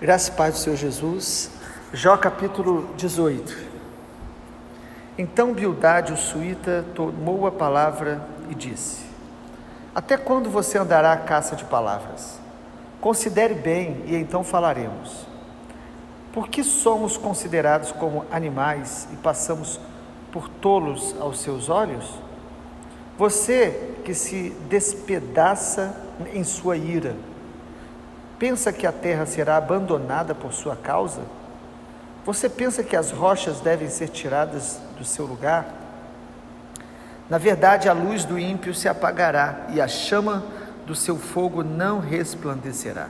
Graça e paz do Senhor Jesus. Jó capítulo 18. Então Bildade, o suíta, tomou a palavra e disse: Até quando você andará à caça de palavras? Considere bem e então falaremos. Por que somos considerados como animais e passamos por tolos aos seus olhos? Você que se despedaça em sua ira, pensa que a terra será abandonada por sua causa? Você pensa que as rochas devem ser tiradas do seu lugar? Na verdade, a luz do ímpio se apagará e a chama do seu fogo não resplandecerá.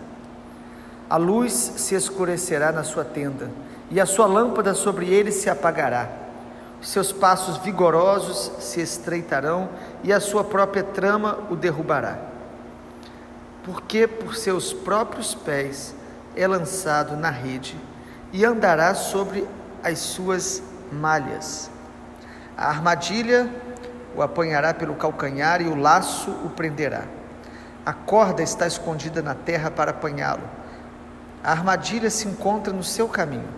A luz se escurecerá na sua tenda e a sua lâmpada sobre ele se apagará. Os seus passos vigorosos se estreitarão e a sua própria trama o derrubará. Porque por seus próprios pés é lançado na rede e andará sobre as suas malhas. A armadilha o apanhará pelo calcanhar e o laço o prenderá. A corda está escondida na terra para apanhá-lo. A armadilha se encontra no seu caminho.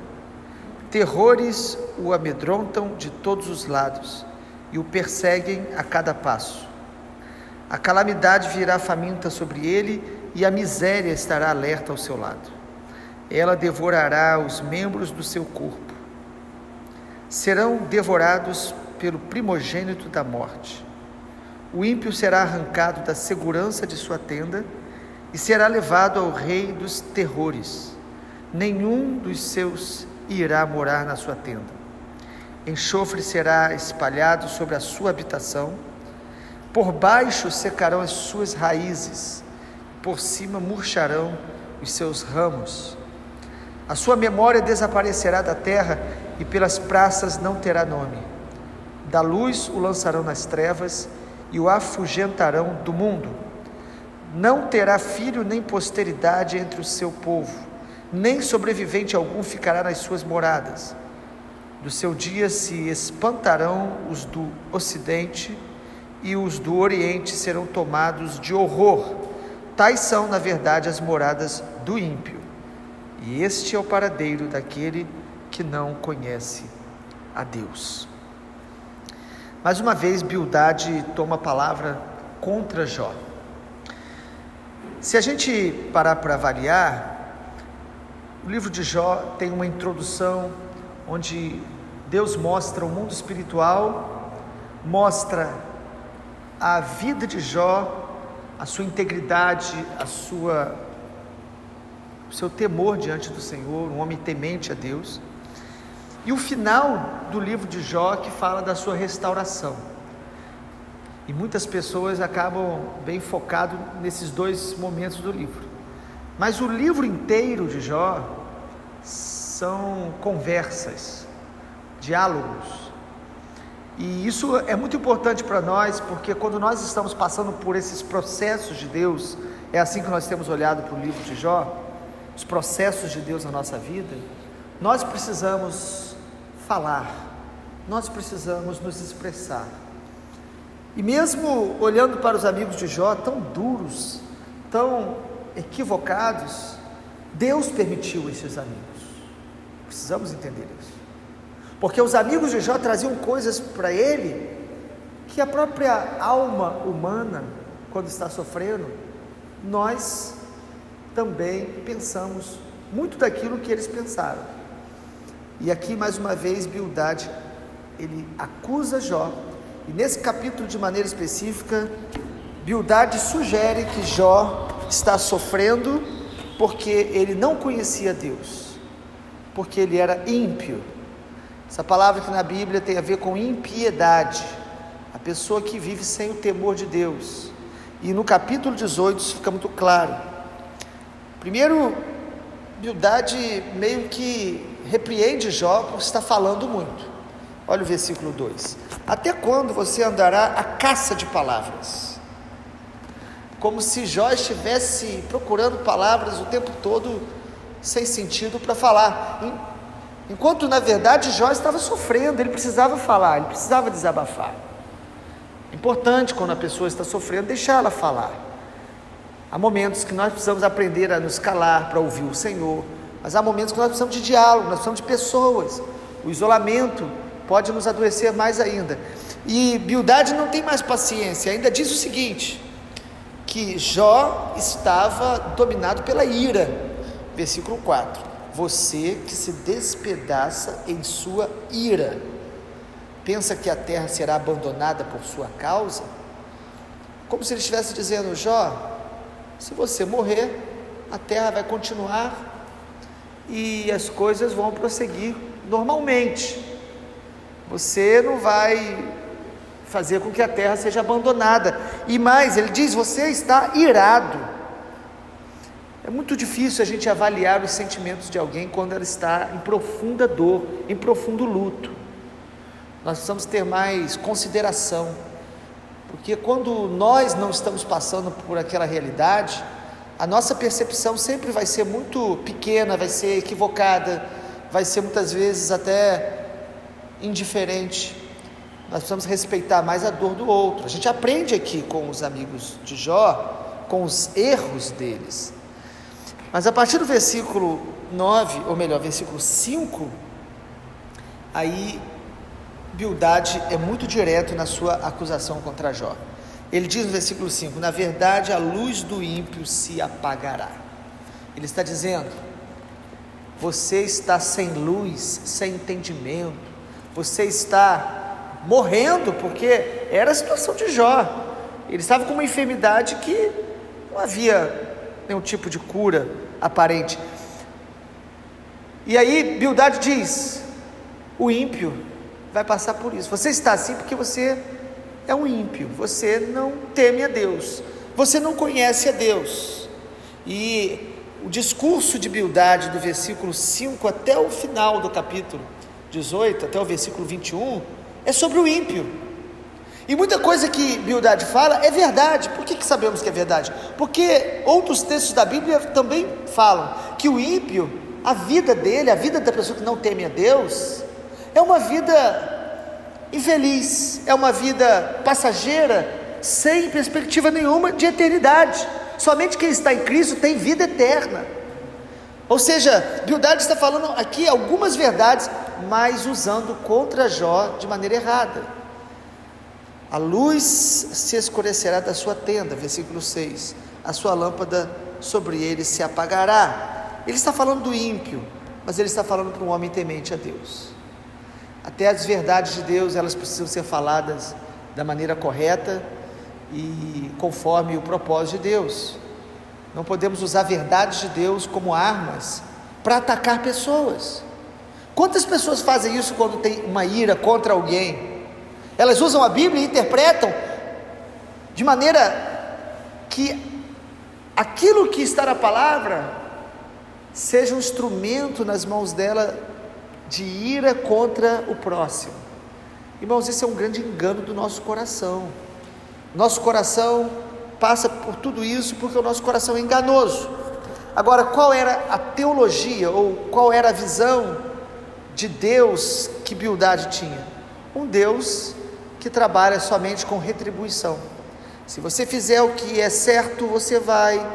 Terrores o amedrontam de todos os lados e o perseguem a cada passo. A calamidade virá faminta sobre ele e a miséria estará alerta ao seu lado. Ela devorará os membros do seu corpo. Serão devorados pelo primogênito da morte. O ímpio será arrancado da segurança de sua tenda e será levado ao rei dos terrores. Nenhum dos seus irá morar na sua tenda. Enxofre será espalhado sobre a sua habitação. Por baixo secarão as suas raízes, por cima murcharão os seus ramos. A sua memória desaparecerá da terra e pelas praças não terá nome. Da luz o lançarão nas trevas e o afugentarão do mundo. Não terá filho nem posteridade entre o seu povo, nem sobrevivente algum ficará nas suas moradas. Do seu dia se espantarão os do ocidente e os do oriente serão tomados de horror. Tais são, na verdade, as moradas do ímpio. E este é o paradeiro daquele que não conhece a Deus. Mais uma vez, Bildade toma a palavra contra Jó. Se a gente parar para avaliar, o livro de Jó tem uma introdução onde Deus mostra o mundo espiritual, mostra a vida de Jó, a sua integridade, o seu temor diante do Senhor, um homem temente a Deus. E o final do livro de Jó que fala da sua restauração. E muitas pessoas acabam bem focadas nesses dois momentos do livro. Mas o livro inteiro de Jó são conversas, diálogos. E isso é muito importante para nós, porque quando nós estamos passando por esses processos de Deus, é assim que nós temos olhado para o livro de Jó, os processos de Deus na nossa vida, nós precisamos falar, nós precisamos nos expressar. E mesmo olhando para os amigos de Jó, tão duros, tão equivocados, Deus permitiu esses amigos. Precisamos entender isso. Porque os amigos de Jó traziam coisas para ele que a própria alma humana, quando está sofrendo, nós também pensamos muito daquilo que eles pensaram. E aqui mais uma vez Bildade, ele acusa Jó, e nesse capítulo de maneira específica, Bildade sugere que Jó está sofrendo porque ele não conhecia Deus, porque ele era ímpio. Essa palavra que na Bíblia tem a ver com impiedade, a pessoa que vive sem o temor de Deus. E no capítulo 18 isso fica muito claro. Primeiro, Bildade meio que repreende Jó por estar falando muito. Olha o versículo 2. Até quando você andará à caça de palavras? Como se Jó estivesse procurando palavras o tempo todo sem sentido para falar. Enquanto na verdade Jó estava sofrendo, ele precisava falar, ele precisava desabafar. É importante quando a pessoa está sofrendo deixar ela falar. Há momentos que nós precisamos aprender a nos calar para ouvir o Senhor, mas há momentos que nós precisamos de diálogo, nós precisamos de pessoas. O isolamento pode nos adoecer mais ainda. E Bildade não tem mais paciência, ainda diz o seguinte, que Jó estava dominado pela ira. Versículo 4: você que se despedaça em sua ira, pensa que a terra será abandonada por sua causa? Como se ele estivesse dizendo: Jó, se você morrer, a terra vai continuar e as coisas vão prosseguir normalmente. Você não vai fazer com que a terra seja abandonada. E mais, ele diz: você está irado. É muito difícil a gente avaliar os sentimentos de alguém quando ela está em profunda dor, em profundo luto. Nós precisamos ter mais consideração, porque quando nós não estamos passando por aquela realidade, a nossa percepção sempre vai ser muito pequena, vai ser equivocada, vai ser muitas vezes até indiferente. Nós precisamos respeitar mais a dor do outro. A gente aprende aqui com os amigos de Jó, com os erros deles. Mas a partir do versículo 9, ou melhor, versículo 5, aí Bildade é muito direto na sua acusação contra Jó. Ele diz no versículo 5: na verdade a luz do ímpio se apagará. Ele está dizendo: você está sem luz, sem entendimento, você está morrendo, porque era a situação de Jó. Ele estava com uma enfermidade que não havia nenhum tipo de cura aparente. E aí Bildade diz: o ímpio vai passar por isso. Você está assim porque você é um ímpio, você não teme a Deus, você não conhece a Deus. E o discurso de Bildade do versículo 5 até o final do capítulo 18, até o versículo 21, é sobre o ímpio. E muita coisa que Bildade fala é verdade. Por que sabemos que é verdade? Porque outros textos da Bíblia também falam que o ímpio, a vida dele, a vida da pessoa que não teme a Deus, é uma vida infeliz, é uma vida passageira, sem perspectiva nenhuma de eternidade. Somente quem está em Cristo tem vida eterna. Ou seja, Bildade está falando aqui algumas verdades, mas usando contra Jó de maneira errada. A luz se escurecerá da sua tenda, versículo 6, a sua lâmpada sobre ele se apagará. Ele está falando do ímpio, mas ele está falando para um homem temente a Deus. Até as verdades de Deus, elas precisam ser faladas da maneira correta e conforme o propósito de Deus. Não podemos usar verdades de Deus como armas para atacar pessoas. Quantas pessoas fazem isso quando tem uma ira contra alguém? Elas usam a Bíblia e interpretam de maneira que aquilo que está na palavra seja um instrumento nas mãos dela de ira contra o próximo. Irmãos, esse é um grande engano do nosso coração. Nosso coração passa por tudo isso porque o nosso coração é enganoso. Agora, qual era a teologia ou qual era a visão de Deus que Bildade tinha? Um Deus que trabalha somente com retribuição. Se você fizer o que é certo, você vai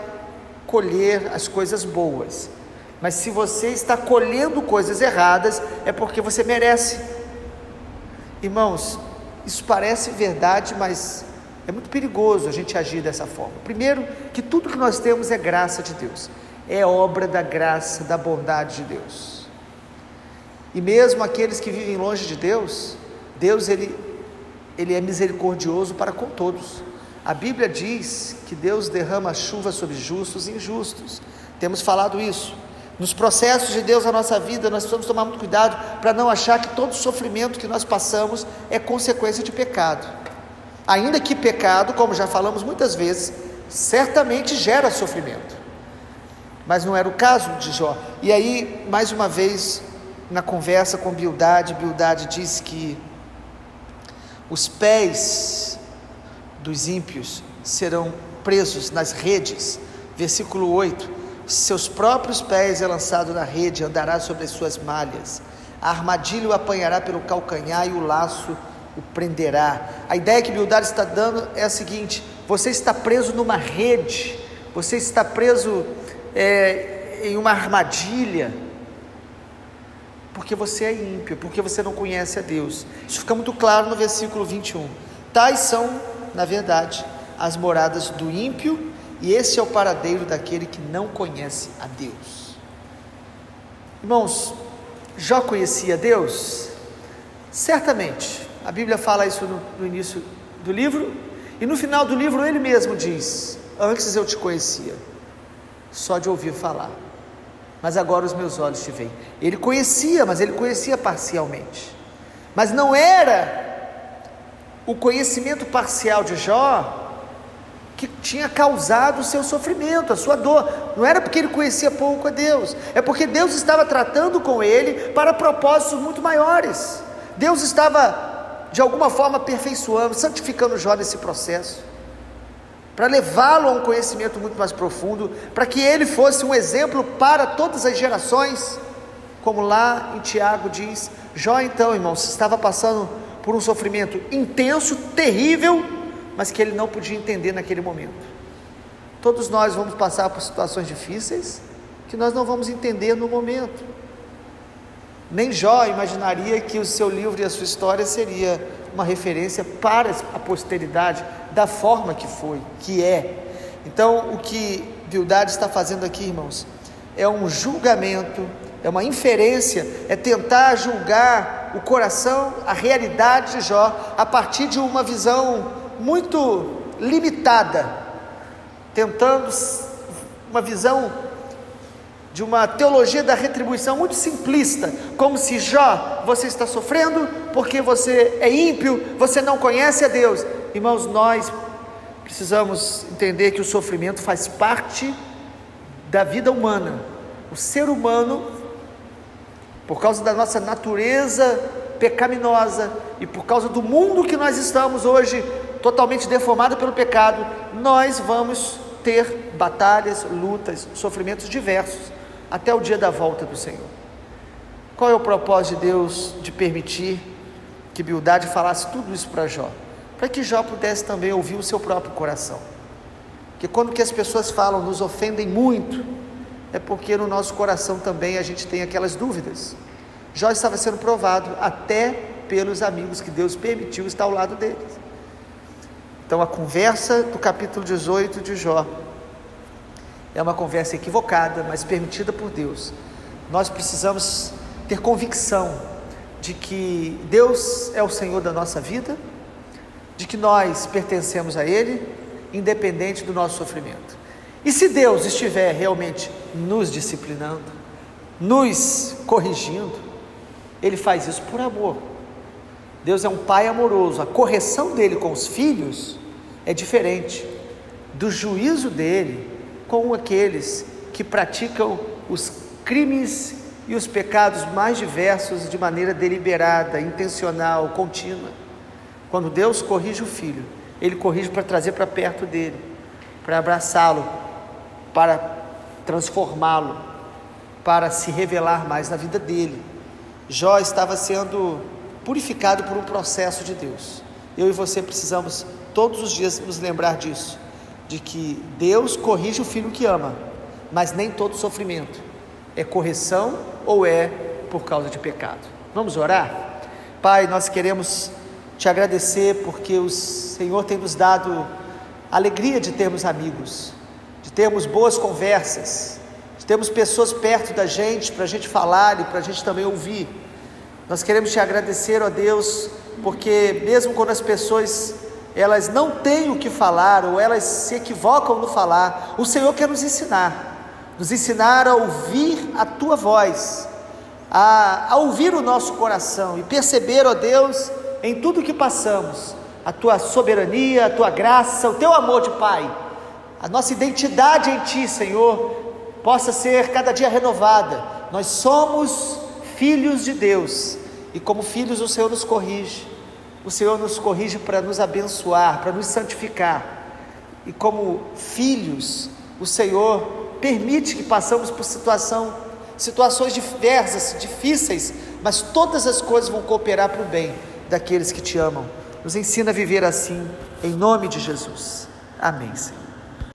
colher as coisas boas. Mas se você está colhendo coisas erradas, é porque você merece. Irmãos, isso parece verdade, mas é muito perigoso a gente agir dessa forma. Primeiro, que tudo que nós temos é graça de Deus, é obra da graça, da bondade de Deus. E mesmo aqueles que vivem longe de Deus, Deus ele é misericordioso para com todos. A Bíblia diz que Deus derrama chuva sobre justos e injustos. Temos falado isso. Nos processos de Deus na nossa vida, nós precisamos tomar muito cuidado para não achar que todo sofrimento que nós passamos é consequência de pecado. Ainda que pecado, como já falamos muitas vezes, certamente gera sofrimento. Mas não era o caso de Jó. E aí, mais uma vez, na conversa com Bildade diz que os pés dos ímpios serão presos nas redes. Versículo 8: seus próprios pés é lançado na rede, andará sobre as suas malhas, a armadilha o apanhará pelo calcanhar e o laço o prenderá. A ideia que Bildade está dando é a seguinte: você está preso numa rede, você está preso em uma armadilha, porque você é ímpio, porque você não conhece a Deus. Isso fica muito claro no versículo 21. Tais são, na verdade, as moradas do ímpio, e esse é o paradeiro daquele que não conhece a Deus. Irmãos, Jó conhecia Deus? Certamente. A Bíblia fala isso no início do livro, e no final do livro ele mesmo diz: antes eu te conhecia, só de ouvir falar, mas agora os meus olhos te veem. Ele conhecia, mas ele conhecia parcialmente. Mas não era o conhecimento parcial de Jó que tinha causado o seu sofrimento, a sua dor. Não era porque ele conhecia pouco a Deus, é porque Deus estava tratando com ele para propósitos muito maiores. Deus estava de alguma forma aperfeiçoando, santificando Jó nesse processo, para levá-lo a um conhecimento muito mais profundo, para que ele fosse um exemplo para todas as gerações, como lá em Tiago diz. Jó então, irmãos, estava passando por um sofrimento intenso, terrível, mas que ele não podia entender naquele momento. Todos nós vamos passar por situações difíceis, que nós não vamos entender no momento. Nem Jó imaginaria que o seu livro e a sua história seria uma referência para a posteridade, da forma que foi, que é. Então, o que Bildade está fazendo aqui, irmãos, é um julgamento, é uma inferência, é tentar julgar o coração, a realidade de Jó, a partir de uma visão muito limitada, tentando uma visão de uma teologia da retribuição muito simplista, como se: Jó, você está sofrendo porque você é ímpio, você não conhece a Deus. Irmãos, nós precisamos entender que o sofrimento faz parte da vida humana. O ser humano, por causa da nossa natureza pecaminosa e por causa do mundo que nós estamos hoje, totalmente deformado pelo pecado, nós vamos ter batalhas, lutas, sofrimentos diversos, até o dia da volta do Senhor. Qual é o propósito de Deus de permitir que Bildade falasse tudo isso para Jó? Para que Jó pudesse também ouvir o seu próprio coração. Porque quando que as pessoas falam, nos ofendem muito, é porque no nosso coração também a gente tem aquelas dúvidas. Jó estava sendo provado até pelos amigos que Deus permitiu estar ao lado deles. Então a conversa do capítulo 18 de Jó é uma conversa equivocada, mas permitida por Deus. Nós precisamos ter convicção de que Deus é o Senhor da nossa vida, de que nós pertencemos a Ele, independente do nosso sofrimento. E se Deus estiver realmente nos disciplinando, nos corrigindo, Ele faz isso por amor. Deus é um pai amoroso. A correção dele com os filhos é diferente do juízo dele com aqueles que praticam os crimes e os pecados mais diversos de maneira deliberada, intencional, contínua. Quando Deus corrige o filho, Ele corrige para trazer para perto dele, para abraçá-lo, para transformá-lo, para se revelar mais na vida dele. Jó estava sendo purificado por um processo de Deus. Eu e você precisamos todos os dias nos lembrar disso, de que Deus corrige o filho que ama, mas nem todo sofrimento é correção ou é por causa de pecado. Vamos orar? Pai, nós queremos te agradecer porque o Senhor tem nos dado alegria de termos amigos, de termos boas conversas, de termos pessoas perto da gente, para a gente falar e para a gente também ouvir. Nós queremos te agradecer, ó Deus, porque mesmo quando as pessoas elas não têm o que falar, ou elas se equivocam no falar, o Senhor quer nos ensinar a ouvir a Tua voz, a ouvir o nosso coração, e perceber, ó Deus, em tudo que passamos, a Tua soberania, a Tua graça, o Teu amor de Pai, a nossa identidade em Ti, Senhor, possa ser cada dia renovada. Nós somos filhos de Deus, e como filhos o Senhor nos corrige. O Senhor nos corrige para nos abençoar, para nos santificar. E como filhos, o Senhor permite que passamos por situações diversas, difíceis, mas todas as coisas vão cooperar para o bem daqueles que te amam. Nos ensina a viver assim, em nome de Jesus. Amém, Senhor.